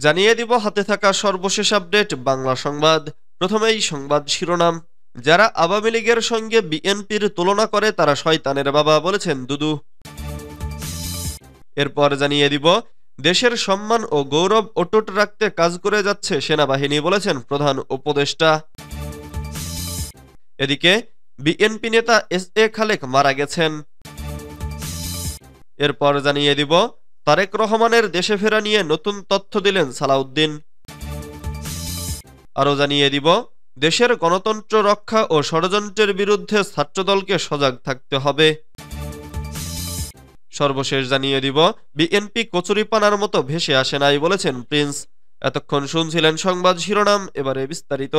জানিয়ে দিব হাতে থাকা সর্বশেষ আপডেট বাংলা সংবাদ। প্রথমেই সংবাদ শিরোনাম। যারা আওয়ামী লীগের সঙ্গে বিএনপির তুলনা করে তারা শয়তানের বাবা, বলেছেন দুদু। এরপর জানিয়ে দিব দেশের সম্মান ও গৌরব অটুট রাখতে কাজ করে যাচ্ছে সেনাবাহিনী, বলেছেন প্রধান উপদেষ্টা। এদিকে বিএনপি নেতা এস.এ. খালেক মারা গেছেন। এরপর জানিয়ে দিব তারেক রহমানের দেশে ফেরা নিয়ে নতুন তথ্য দিলেন সালাউদ্দিন। আরও জানিয়ে দিব দেশের গণতন্ত্র রক্ষা ও ষড়যন্ত্রের বিরুদ্ধে ছাত্রদলকে সজাগ থাকতে হবে। সর্বশেষ জানিয়ে দিব বিএনপি কচুরিপানার মতো ভেসে আসে নাই, বলেছেন প্রিন্স। এতক্ষণ শুনছিলেন সংবাদ শিরোনাম, এবারে বিস্তারিত।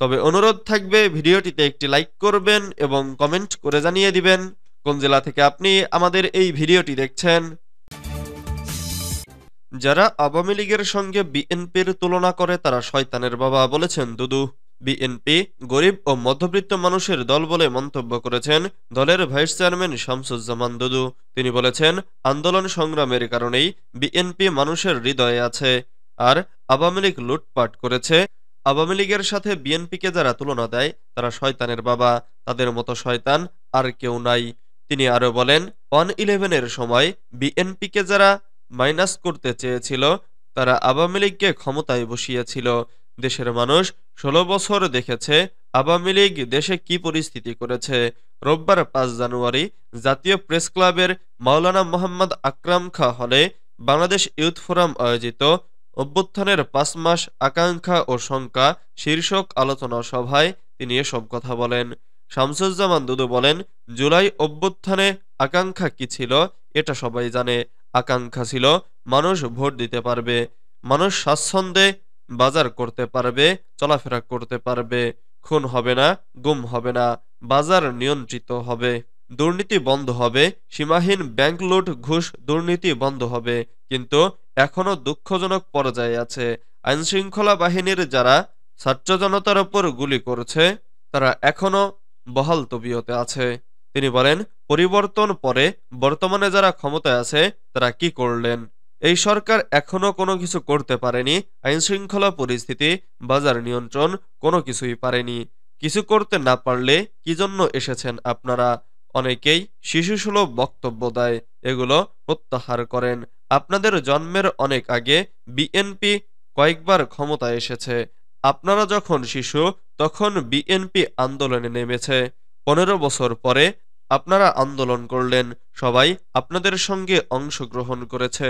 তবে অনুরোধ থাকবে ভিডিওটিতে একটি লাইক করবেন এবং কমেন্ট করে জানিয়ে দিবেন কোন জেলা থেকে আপনি আমাদের এই ভিডিওটি দেখছেন। যারা আওয়ামী লীগের সঙ্গে বিএনপির তুলনা করে তারা শয়তানের বাবা, বলেছেন দুদু। বিএনপি গরিব ও মধ্যবিত্ত মানুষের দল বলে মন্তব্য করেছেন দলের ভাইস চেয়ারম্যান শামসুজ্জামান দুদু। তিনি বলেছেন, আন্দোলন সংগ্রামের কারণেই বিএনপি মানুষের হৃদয়ে আছে, আর আওয়ামী লীগ লুটপাট করেছে। আওয়ামী লীগের সাথে বিএনপিকে যারা তুলনা দেয় তারা শয়তানের বাবা, তাদের মতো শয়তান আর কেউ নাই। তিনি আরো বলেন, 1-11-এর সময় বিএনপিকে যারা মাইনাস করতে চেয়েছিল তারা আওয়ামী লীগকে ক্ষমতায় বসিয়েছিল। দেশের মানুষ 16 বছর দেখেছে আওয়ামী লীগ দেশে কি পরিস্থিতি করেছে। রোববার 5 জানুয়ারি জাতীয় প্রেস ক্লাবের মাওলানা মোহাম্মদ আকরাম খাঁ হলে বাংলাদেশ ইউথ ফোরাম আয়োজিত অভ্যুত্থানের 5 মাস আকাঙ্ক্ষা ও শঙ্কা শীর্ষক আলোচনা সভায় তিনি এসব কথা বলেন। শামসুজ্জামান দুদু বলেন, জুলাই অভ্যুত্থানে আকাঙ্ক্ষা কি ছিল এটা সবাই জানে। আকাঙ্ক্ষা ছিল মানুষ ভোট দিতে পারবে, মানুষ স্বাচ্ছন্দ্যে বাজার করতে পারবে, চলাফেরা করতে পারবে, খুন হবে না, গুম হবে না, বাজার নিয়ন্ত্রিত হবে, দুর্নীতি বন্ধ হবে, সীমাহীন ব্যাংক লুট, ঘুষ দুর্নীতি বন্ধ হবে। কিন্তু এখনো দুঃখজনক পর্যায়ে আছে। আইনশৃঙ্খলা বাহিনীর যারা ছাত্র জনতার উপর গুলি করছে তারা এখনো বহাল তবিয়তে আছে। তিনি বলেন, পরিবর্তন পরে বর্তমানে যারা ক্ষমতায় আছে তারা কি করলেন? এই সরকার এখনো কোনো কিছু করতে পারেনি। আইনশৃঙ্খলা পরিস্থিতি, বাজার নিয়ন্ত্রণ কোনো কিছুই পারেনি। কিছু করতে না পারলে কি জন্য এসেছেন আপনারা? অনেকেই শিশুসুলভ বক্তব্য দেয়, এগুলো প্রত্যাহার করেন। আপনাদের জন্মের অনেক আগে বিএনপি কয়েকবার ক্ষমতায় এসেছে। আপনারা যখন শিশু তখন বিএনপি আন্দোলনে নেমেছে। 15 বছর পরে আপনারা আন্দোলন করলেন, সবাই আপনাদের সঙ্গে অংশগ্রহণ করেছে।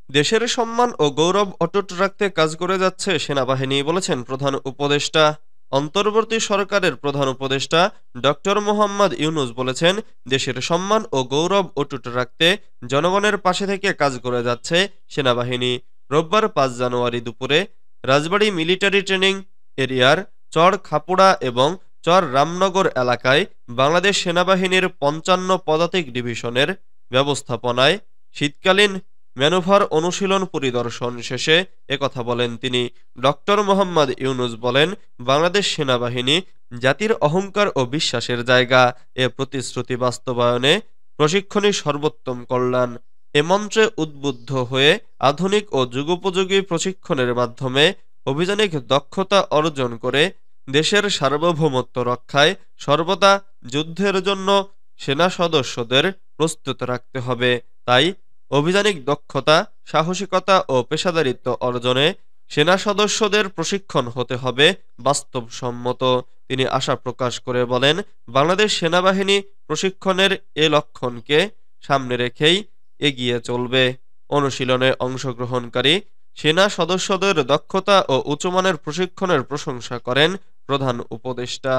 দেশের সম্মান ও গৌরব অটুট রাখতে কাজ করে যাচ্ছে সেনাবাহিনী, বলেছেন প্রধান উপদেষ্টা। অন্তর্বর্তী সরকারের প্রধান উপদেষ্টা ডক্টর মোহাম্মদ ইউনুস বলেছেন, দেশের সম্মান ও গৌরব অটুট রাখতে জনগণের পাশে থেকে কাজ করে যাচ্ছে সেনাবাহিনী। রোববার 5 জানুয়ারি দুপুরে রাজবাড়ী মিলিটারি ট্রেনিং এরিয়ার চর খাপুড়া এবং চর রামনগর এলাকায় বাংলাদেশ সেনাবাহিনীর 55 পদাতিক ডিভিশনের ব্যবস্থাপনায় শীতকালীন ম্যানুভার অনুশীলন পরিদর্শন শেষে একথা বলেন তিনি। ডক্টর মোহাম্মদ ইউনুস বলেন, বাংলাদেশ সেনাবাহিনী জাতির অহংকার ও বিশ্বাসের জায়গা। এ প্রতিশ্রুতি বাস্তবায়নে প্রশিক্ষণই সর্বোত্তম কল্যাণ। এ মন্ত্রে উদ্বুদ্ধ হয়ে আধুনিক ও যুগোপযোগী প্রশিক্ষণের মাধ্যমে অভিযানিক দক্ষতা অর্জন করে দেশের সার্বভৌমত্ব রক্ষায় সর্বদা যুদ্ধের জন্য সেনা সদস্যদের প্রস্তুত রাখতে হবে। তাই অভিযানিক দক্ষতা, সাহসিকতা ও পেশাদারিত্ব অর্জনে সেনা সদস্যদের প্রশিক্ষণ হতে হবে বাস্তবসম্মত। তিনি আশা প্রকাশ করে বলেন, বাংলাদেশ সেনাবাহিনী প্রশিক্ষণের এ লক্ষণকে সামনে রেখেই এগিয়ে চলবে। অনুশীলনে অংশগ্রহণকারী সেনা সদস্যদের দক্ষতা ও উচ্চমানের প্রশিক্ষণের প্রশংসা করেন প্রধান উপদেষ্টা।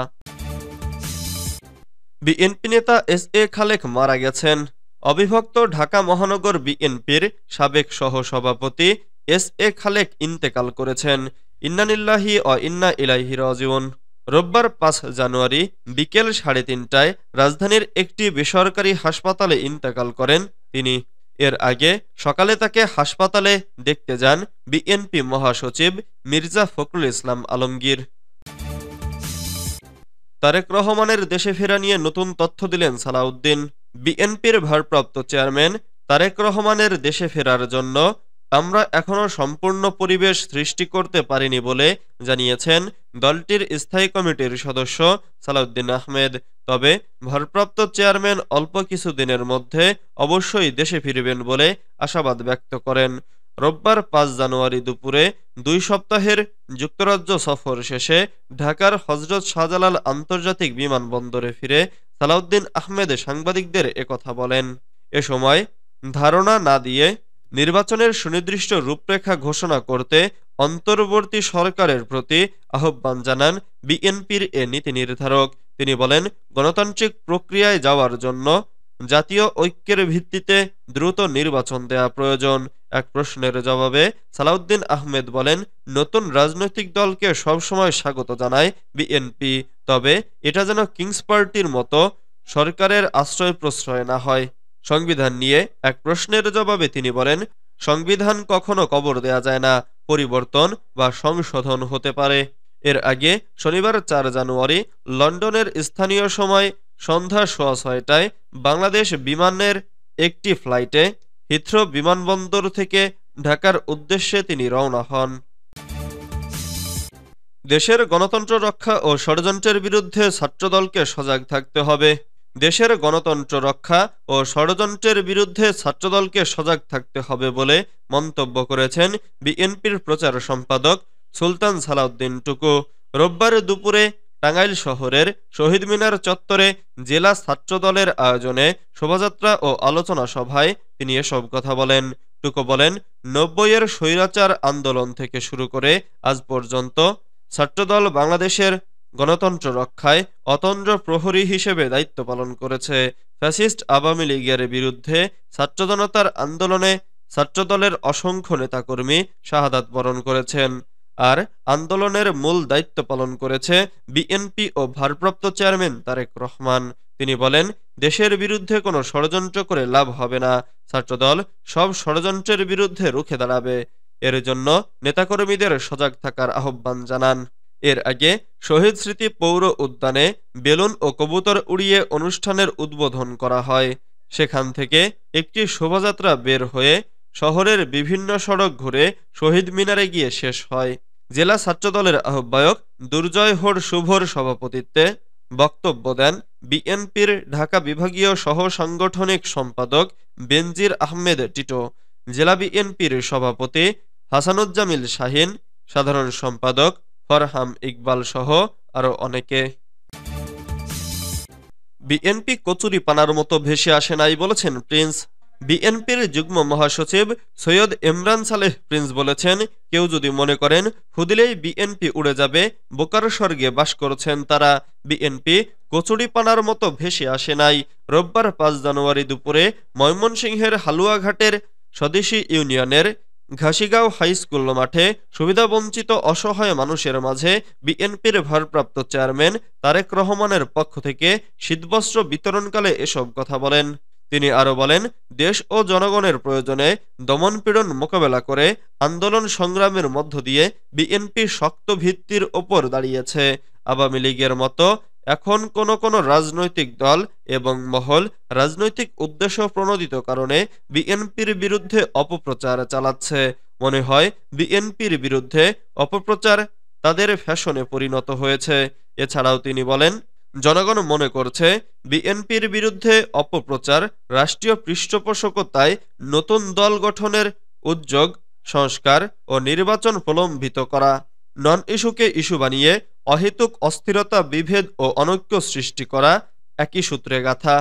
বিএনপি নেতা এস.এ. খালেক মারা গেছেন। অবিভক্ত ঢাকা মহানগর বিএনপির সাবেক সহসভাপতি এস.এ. খালেক ইন্তেকাল করেছেন। ইন্না লিল্লাহি ওয়া ইন্না ইলাইহি রাজিউন। রোববার 5 জানুয়ারি বিকেল 3:30টায় রাজধানীর একটি বেসরকারি হাসপাতালে ইন্তেকাল করেন তিনি। এর আগে সকালে তাকে হাসপাতালে দেখতে যান বিএনপি মহাসচিব মির্জা ফখরুল ইসলাম আলমগীর। তারেক রহমানের দেশে ফেরা নিয়ে নতুন তথ্য দিলেন সালাউদ্দিন। বিএনপির ভারপ্রাপ্ত চেয়ারম্যান তারেক রহমানের দেশে ফেরার জন্য আমরা এখনো সম্পূর্ণ পরিবেশ সৃষ্টি করতে পারিনি বলে জানিয়েছেন দলটির স্থায়ী কমিটির সদস্য সালাউদ্দিন আহমেদ। তবে ভারপ্রাপ্ত চেয়ারম্যান অল্প কিছু দিনের মধ্যে অবশ্যই দেশে ফিরবেন বলে আশাবাদ ব্যক্ত করেন। রোববার ৫ জানুয়ারি দুপুরে ২ সপ্তাহের যুক্তরাজ্য সফর শেষে ঢাকার হজরত শাহজালাল আন্তর্জাতিক বিমানবন্দরে ফিরে সালাউদ্দিন আহমেদ সাংবাদিকদের একথা বলেন। এ সময় ধারণা না দিয়ে নির্বাচনের সুনির্দিষ্ট রূপরেখা ঘোষণা করতে অন্তর্বর্তী সরকারের প্রতি আহ্বান জানান বিএনপির এ নীতি নির্ধারক। তিনি বলেন, গণতান্ত্রিক প্রক্রিয়ায় যাওয়ার জন্য জাতীয় ঐক্যের ভিত্তিতে দ্রুত নির্বাচন দেয়া প্রয়োজন। এক প্রশ্নের জবাবে সালাউদ্দিন আহমেদ বলেন, নতুন রাজনৈতিক দলকে সবসময় স্বাগত জানায় বিএনপি, তবে এটা যেন কিংস পার্টির মতো সরকারের আশ্রয় প্রশ্রয় না হয়। সংবিধান নিয়ে এক প্রশ্নের জবাবে তিনি বলেন, সংবিধান কখনো কবর দেয়া যায় না, পরিবর্তন বা সংশোধন হতে পারে। এর আগে শনিবার ৪ জানুয়ারি লন্ডনের স্থানীয় সময় সন্ধ্যা ৬:৩০টায় বাংলাদেশ বিমানের একটি ফ্লাইটে হিথ্রো বিমানবন্দর থেকে ঢাকার উদ্দেশ্যে তিনি রওনা হন। দেশের গণতন্ত্র রক্ষা ও ষড়যন্ত্রের বিরুদ্ধে ছাত্রদলকে সজাগ থাকতে হবে। দেশের গণতন্ত্র রক্ষা ও ষড়যন্ত্রের বিরুদ্ধে ছাত্রদলকে সজাগ থাকতে হবে বলে মন্তব্য করেছেন বিএনপির প্রচার সম্পাদক সুলতান সালাউদ্দিন টুকু। রোববার দুপুরে টাঙ্গাইল শহরের শহীদ মিনার চত্বরে জেলা ছাত্রদলের আয়োজনে শোভাযাত্রা ও আলোচনা সভায় তিনি এসব কথা বলেন। টুকু বলেন, ৯০-এর স্বৈরাচার আন্দোলন থেকে শুরু করে আজ পর্যন্ত ছাত্রদল বাংলাদেশের গণতন্ত্র রক্ষায় অতন্দ্র প্রহরী হিসেবে দায়িত্ব পালন করেছে। ফ্যাসিস্ট আওয়ামী লীগের বিরুদ্ধে ছাত্র জনতার আন্দোলনে ছাত্রদলের অসংখ্য নেতাকর্মী শাহাদাত বরণ করেছেন। আর আন্দোলনের মূল দায়িত্ব পালন করেছে বিএনপি ও ভারপ্রাপ্ত চেয়ারম্যান তারেক রহমান। তিনি বলেন, দেশের বিরুদ্ধে কোনো ষড়যন্ত্র করে লাভ হবে না। ছাত্রদল সব ষড়যন্ত্রের বিরুদ্ধে রুখে দাঁড়াবে। এর জন্য নেতাকর্মীদের সজাগ থাকার আহ্বান জানান। এর আগে শহীদ স্মৃতি পৌর উদ্যানে বেলুন ও কবুতর উড়িয়ে অনুষ্ঠানের উদ্বোধন করা হয়। সেখান থেকে একটি শোভাযাত্রা বের হয়ে শহরের বিভিন্ন সড়ক ঘুরে শহীদ মিনারে গিয়ে শেষ হয়। জেলা ছাত্রদলের আহ্বায়ক দুর্জয় হোর শুভর সভাপতিত্বে বক্তব্য দেন বিএনপির ঢাকা বিভাগীয় সহ সাংগঠনিক সম্পাদক বেনজির আহমেদ টিটো, জেলা বিএনপির সভাপতি হাসানুজ্জামিল শাহীন, সাধারণ সম্পাদক ফরহাম ইকবাল সহ আরো অনেকে। বিএনপি কচুরি পানার মতো ভেসে আসে নাই বলেছেন প্রিন্স। বিএনপির যুগ্ম মহাসচিব সৈয়দ ইমরান সালেহ প্রিন্স বলেছেন, কেউ যদি মনে করেন হুদিলেই বিএনপি উড়ে যাবে, বোকার স্বর্গে বাস করছেন তারা। বিএনপি কচুরি পানার মতো ভেসে আসে নাই। রোববার ৫ জানুয়ারি দুপুরে ময়মনসিংহের হালুয়াঘাটের স্বদেশী ইউনিয়নের ঘাসিগাঁও হাইস্কুল মাঠে সুবিধাবঞ্চিত অসহায় মানুষের মাঝে বিএনপির ভারপ্রাপ্ত চেয়ারম্যান তারেক রহমানের পক্ষ থেকে শীতবস্ত্র বিতরণকালে এসব কথা বলেন। তিনি আরো বলেন, দেশ ও জনগণের প্রয়োজনে দমনপীড়ন মোকাবেলা করে আন্দোলন সংগ্রামের মধ্য দিয়ে বিএনপি শক্ত ভিত্তির ওপর দাঁড়িয়েছে। আওয়ামী লীগের মতো এখন কোন রাজনৈতিক দল এবং মহল রাজনৈতিক উদ্দেশ্য প্রণোদিত কারণে বিএনপির বিরুদ্ধে অপপ্রচার চালাচ্ছে। মনে হয় বিএনপির বিরুদ্ধে অপপ্রচার তাদের ফ্যাশনে পরিণত হয়েছে। এছাড়াও তিনি বলেন, জনগণ মনে করছে বিএনপির বিরুদ্ধে অপপ্রচার রাষ্ট্রীয় পৃষ্ঠপোষকতায় নতুন দল গঠনের উদ্যোগ, সংস্কার ও নির্বাচন প্রলম্বিত করা, নন ইস্যুকে ইস্যু বানিয়ে অহেতুক অস্থিরতা, বিভেদ ও অনৈক্য সৃষ্টি করা একই সূত্রে গাঁথা।